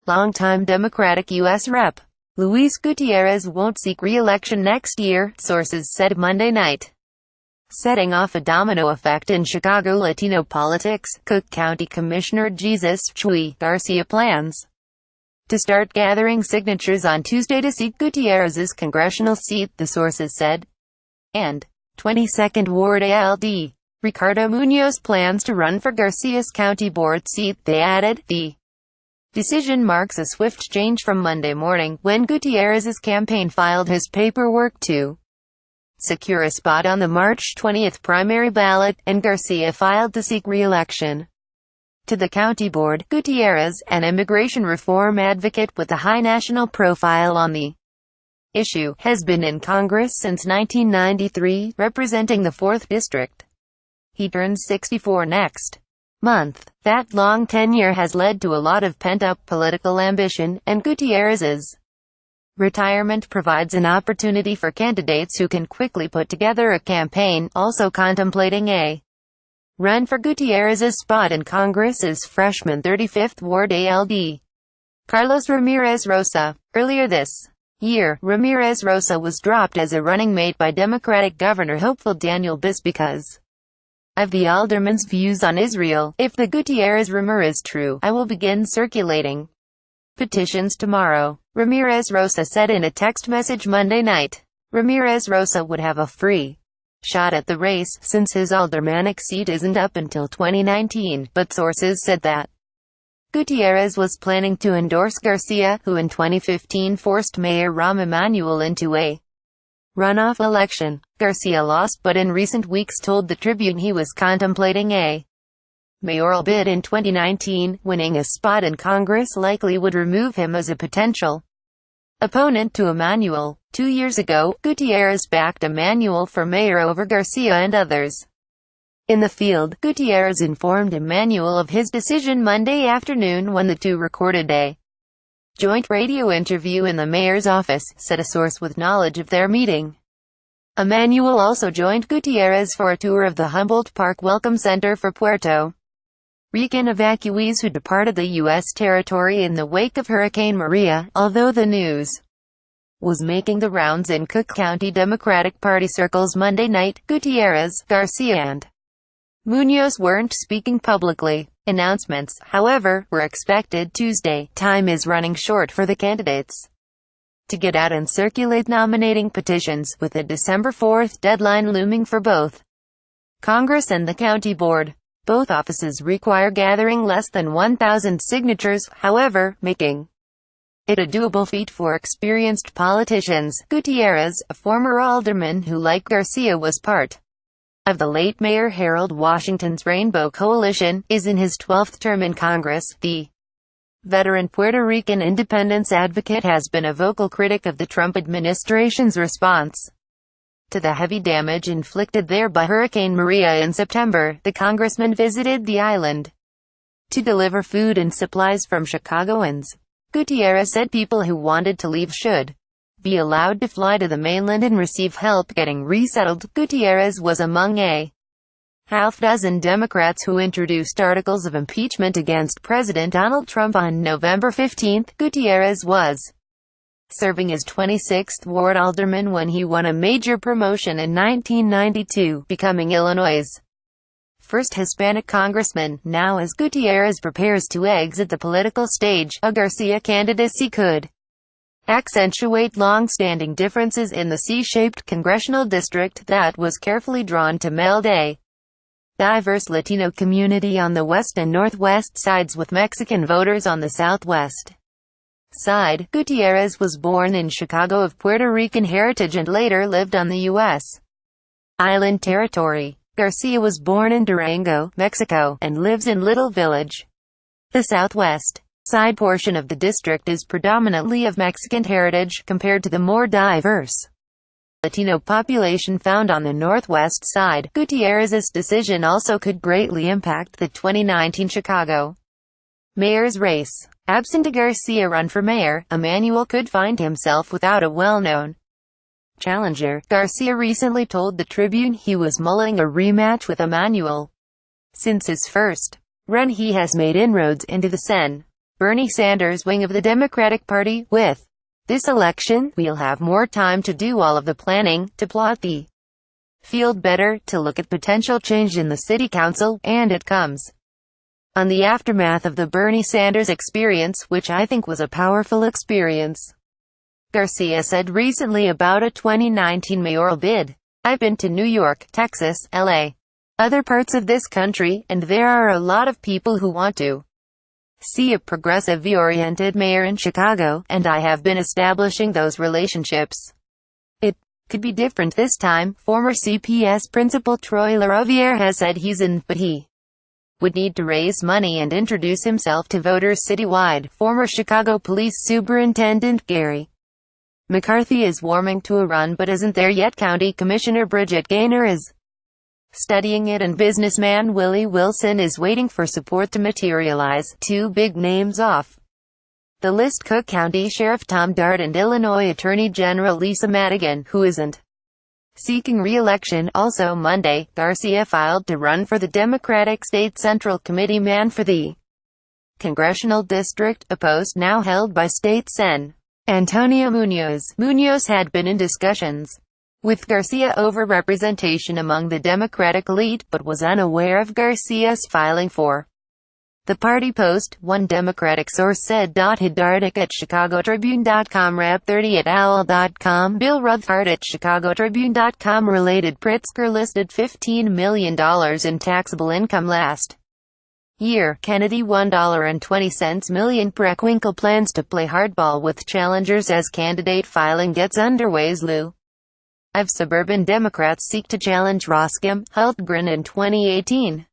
Longtime Democratic U.S. Rep. Luis Gutierrez won't seek re-election next year, sources said Monday night. Setting off a domino effect in Chicago Latino politics, Cook County Commissioner Jesus Chuy Garcia plans to start gathering signatures on Tuesday to seek Gutierrez's congressional seat, the sources said. And 22nd Ward ALD. Ricardo Munoz plans to run for Garcia's county board seat, they added. The decision marks a swift change from Monday morning, when Gutierrez's campaign filed his paperwork to secure a spot on the March 20 primary ballot, and Garcia filed to seek re-election to the county board. Gutierrez, an immigration reform advocate with a high national profile on the issue, has been in Congress since 1993, representing the 4th District. He turns 64 next month. That long tenure has led to a lot of pent-up political ambition, and Gutierrez's retirement provides an opportunity for candidates who can quickly put together a campaign. Also contemplating a run for Gutierrez's spot in Congress is freshman 35th Ward ALD Carlos Ramirez Rosa. Earlier this year, Ramirez Rosa was dropped as a running mate by Democratic governor hopeful Daniel Biss because of the alderman's views on Israel. If the Gutierrez rumor is true, I will begin circulating petitions tomorrow, Ramirez Rosa said in a text message Monday night. Ramirez Rosa would have a free shot at the race, since his aldermanic seat isn't up until 2019, but sources said that Gutierrez was planning to endorse Garcia, who in 2015 forced Mayor Rahm Emanuel into a runoff election. Garcia lost, but in recent weeks told the Tribune he was contemplating a mayoral bid in 2019. Winning a spot in Congress likely would remove him as a potential opponent to Emanuel. 2 years ago, Gutierrez backed Emanuel for mayor over Garcia and others in the field. Gutierrez informed Emanuel of his decision Monday afternoon when the two recorded a joint radio interview in the mayor's office, said a source with knowledge of their meeting. Emanuel also joined Gutierrez for a tour of the Humboldt Park Welcome Center for Puerto Rican evacuees who departed the U.S. territory in the wake of Hurricane Maria. Although the news was making the rounds in Cook County Democratic Party circles Monday night, Gutierrez, Garcia and Munoz weren't speaking publicly. Announcements, however, were expected Tuesday. Time is running short for the candidates to get out and circulate nominating petitions, with a December 4th deadline looming for both Congress and the county board. Both offices require gathering less than 1,000 signatures, however, making it a doable feat for experienced politicians. Gutierrez, a former alderman who, like Garcia, was part of the late Mayor Harold Washington's Rainbow Coalition, is in his 12th term in Congress. The veteran Puerto Rican independence advocate has been a vocal critic of the Trump administration's response to the heavy damage inflicted there by Hurricane Maria in September. The congressman visited the island to deliver food and supplies from Chicagoans. Gutierrez said people who wanted to leave should be allowed to fly to the mainland and receive help getting resettled. Gutierrez was among a half-dozen Democrats who introduced articles of impeachment against President Donald Trump on November 15. Gutierrez was serving as 26th Ward alderman when he won a major promotion in 1992, becoming Illinois' first Hispanic congressman. Now, as Gutierrez prepares to exit the political stage, a Garcia candidacy could accentuate long-standing differences in the C-shaped congressional district that was carefully drawn to meld a diverse Latino community on the west and northwest sides with Mexican voters on the southwest side. Gutierrez was born in Chicago of Puerto Rican heritage and later lived on the U.S. island territory. Garcia was born in Durango, Mexico, and lives in Little Village. The southwest side portion of the district is predominantly of Mexican heritage, compared to the more diverse Latino population found on the northwest side. Gutierrez's decision also could greatly impact the 2019 Chicago mayor's race. Absent a Garcia run for mayor, Emanuel could find himself without a well-known challenger. Garcia recently told the Tribune he was mulling a rematch with Emanuel. Since his first run, he has made inroads into the Sen. Bernie Sanders' wing of the Democratic Party. With this election, we'll have more time to do all of the planning, to plot the field better, to look at potential change in the city council, and it comes on the aftermath of the Bernie Sanders experience, which I think was a powerful experience. Garcia said recently about a 2019 mayoral bid. I've been to New York, Texas, LA, other parts of this country, and there are a lot of people who want to see a progressive-oriented mayor in Chicago, and I have been establishing those relationships. It could be different this time. Former CPS principal Troy LaRoviere has said he's in, but he would need to raise money and introduce himself to voters citywide. Former Chicago Police Superintendent Gary McCarthy is warming to a run but isn't there yet. County Commissioner Bridget Gaynor is studying it, and businessman Willie Wilson is waiting for support to materialize. Two big names off the list: Cook County Sheriff Tom Dart and Illinois Attorney General Lisa Madigan, who isn't seeking re-election. Also Monday, Garcia filed to run for the Democratic State Central Committee man for the congressional district, a post now held by State Sen. Antonio Munoz. Munoz had been in discussions with Garcia over representation among the Democratic elite, but was unaware of Garcia's filing for the party post. One Democratic source said. Hiddardik at ChicagoTribune.com, Rap30 at OWL.com, Bill Ruthart at ChicagoTribune.com. Related: Pritzker listed $15 million in taxable income last year. Kennedy $1.20 million. Preckwinkle plans to play hardball with challengers as candidate filing gets underway. Slew of suburban Democrats seek to challenge Roscoe Hultgren in 2018.